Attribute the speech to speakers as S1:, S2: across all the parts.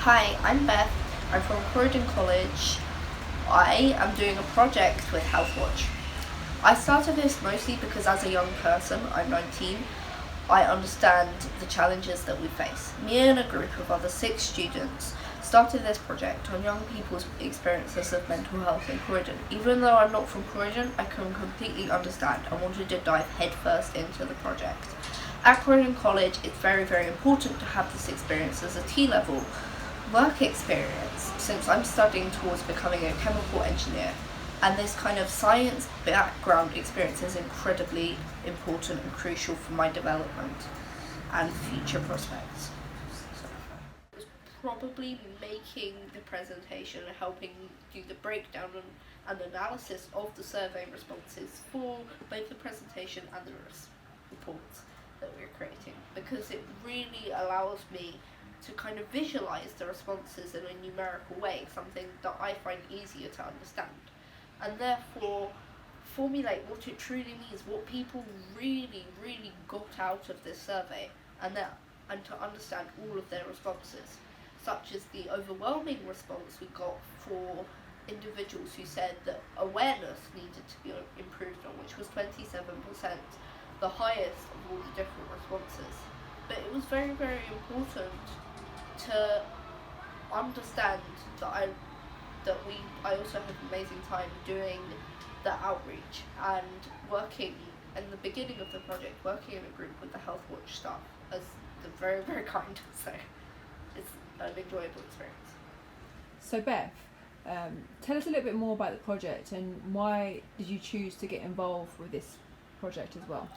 S1: Hi, I'm Beth. I'm from Croydon College. I am doing a project with Healthwatch. I started this mostly because as a young person, I'm 19, I understand the challenges that we face. Me and a group of other 6 students started this project on young people's experiences of mental health in Croydon. Even though I'm not from Croydon, I can completely understand and wanted to dive headfirst into the project. At Croydon College, it's very, very important to have this experience as a T-level work experience, since I'm studying towards becoming a chemical engineer, and this kind of science background experience is incredibly important and crucial for my development and future prospects. So, I was probably making the presentation and helping do the breakdown and analysis of the survey responses for both the presentation and the reports that we're creating, because it really allows me to kind of visualize the responses in a numerical way, something that I find easier to understand, and therefore formulate what it truly means, what people really got out of this survey, and to understand all of their responses, such as the overwhelming response we got for individuals who said that awareness needed to be improved on, which was 27%, the highest of all the different responses. But it was very, very important to understand that I also had an amazing time doing the outreach and working in the beginning of the project, working in a group with the Healthwatch staff, as they're very, very kind, so it's an enjoyable experience.
S2: So Beth, tell us a little bit more about the project and why did you choose to get involved with this project as well?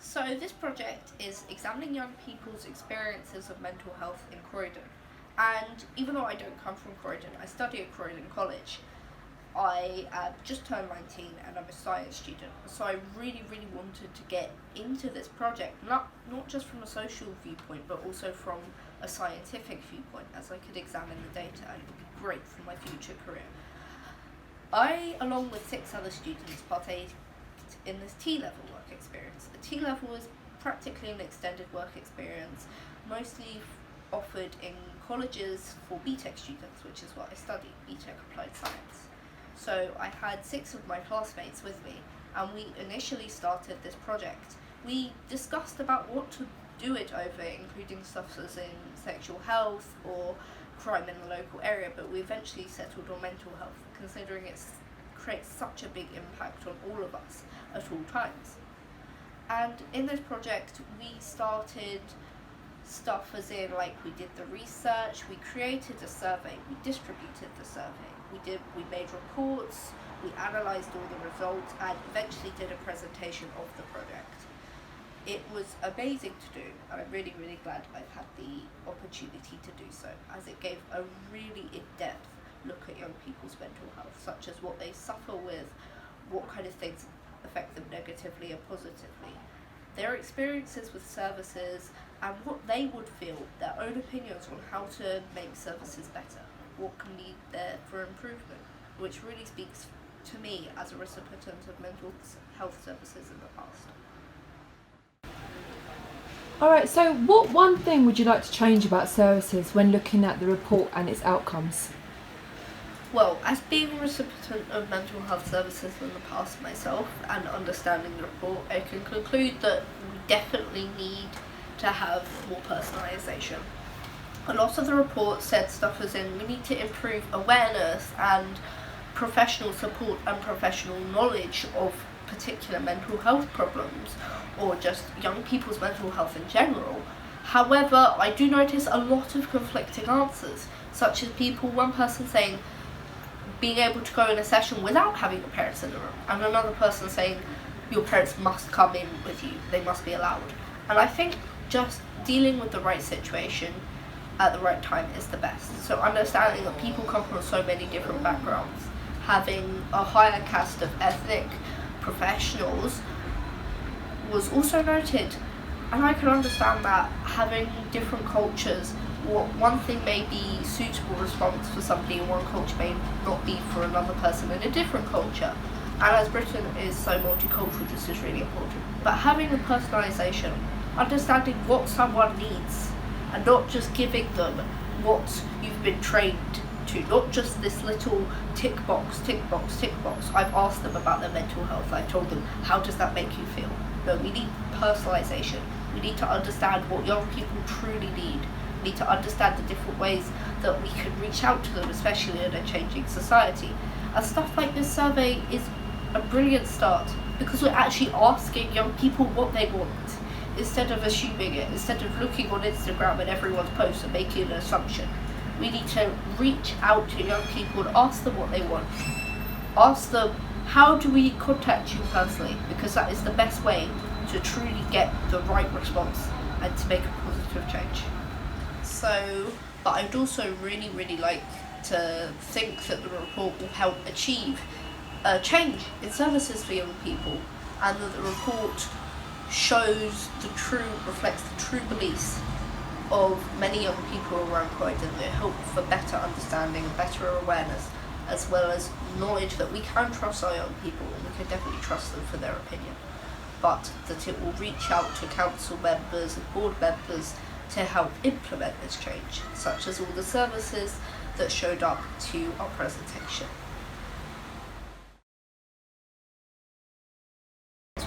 S1: So this project is examining young people's experiences of mental health in Croydon. And even though I don't come from Croydon, I study at Croydon College. I just turned 19 and I'm a science student. So I really wanted to get into this project, not just from a social viewpoint, but also from a scientific viewpoint, as I could examine the data and it would be great for my future career. I, along with 6 other students, partaked in this T-level work experience. The T-level is practically an extended work experience, mostly offered in colleges for BTEC students, which is what I study, BTEC Applied Science. So I had 6 of my classmates with me, and we initially started this project. We discussed about what to do it over, including stuff as in sexual health or crime in the local area, but we eventually settled on mental health, considering it creates such a big impact on all of us at all times. And in this project we started stuff as in, like, we did the research, we created a survey, we distributed the survey, we made reports, we analysed all the results, and eventually did a presentation of the project. It was amazing to do, and I'm really glad I've had the opportunity to do so, as it gave a really in-depth look at young people's mental health, such as what they suffer with, what kind of things affect them negatively or positively, their experiences with services, and what they would feel, their own opinions on how to make services better, what can be there for improvement, which really speaks to me as a recipient of mental health services in the past.
S2: Alright, so what one thing would you like to change about services when looking at the report and its outcomes?
S1: Well, as being a recipient of mental health services in the past myself and understanding the report, I can conclude that we definitely need to have more personalisation. A lot of the report said stuff as in, we need to improve awareness and professional support and professional knowledge of particular mental health problems, or just young people's mental health in general. However, I do notice a lot of conflicting answers, such as one person saying being able to go in a session without having your parents in the room, and another person saying your parents must come in with you, they must be allowed. And I think just dealing with the right situation at the right time is the best. So understanding that people come from so many different backgrounds, having a higher cast of ethnic professionals was also noted, and I can understand that having different cultures, one thing may be suitable response for somebody in one culture may not be for another person in a different culture, and as Britain is so multicultural, this is really important. But having the personalisation, understanding what someone needs and not just giving them what you've been trained to, not just this little tick box, tick box, tick box. I've asked them about their mental health. I've told them, how does that make you feel? No, we need personalisation. We need to understand what young people truly need. We need to understand the different ways that we can reach out to them, especially in a changing society. And stuff like this survey is a brilliant start, because we're actually asking young people what they want, instead of assuming it, instead of looking on Instagram at everyone's posts and making an assumption. We need to reach out to young people and ask them what they want. Ask them, how do we contact you personally? Because that is the best way to truly get the right response and to make a positive change. So, but I'd also really like to think that the report will help achieve a change in services for young people, and that the report reflects the true beliefs of many young people around Croydon, that help for better understanding and better awareness, as well as knowledge that we can trust our young people and we can definitely trust them for their opinion, but that it will reach out to council members and board members to help implement this change, such as all the services that showed up to our presentation.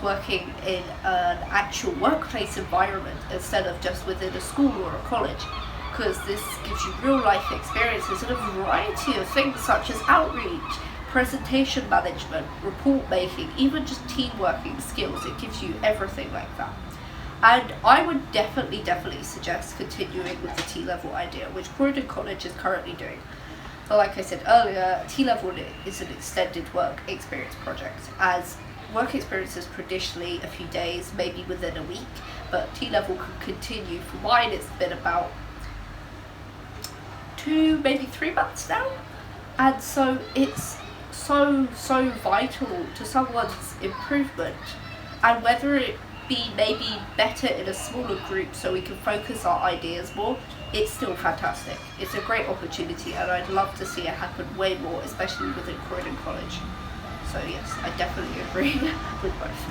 S1: Working in an actual workplace environment instead of just within a school or a college, because this gives you real life experiences in a variety of things such as outreach, presentation management, report making, even just team working skills. It gives you everything like that. And I would definitely suggest continuing with the T-level idea, which Croydon College is currently doing. But like I said earlier, T-level is an extended work experience project, as work experience is traditionally a few days, maybe within a week, but T-level can continue. For mine, it's been about 2, maybe 3 months now, and so it's so vital to someone's improvement, and whether it be maybe better in a smaller group so we can focus our ideas more, it's still fantastic. It's a great opportunity, and I'd love to see it happen way more, especially within Croydon College. So yes, I definitely agree with both.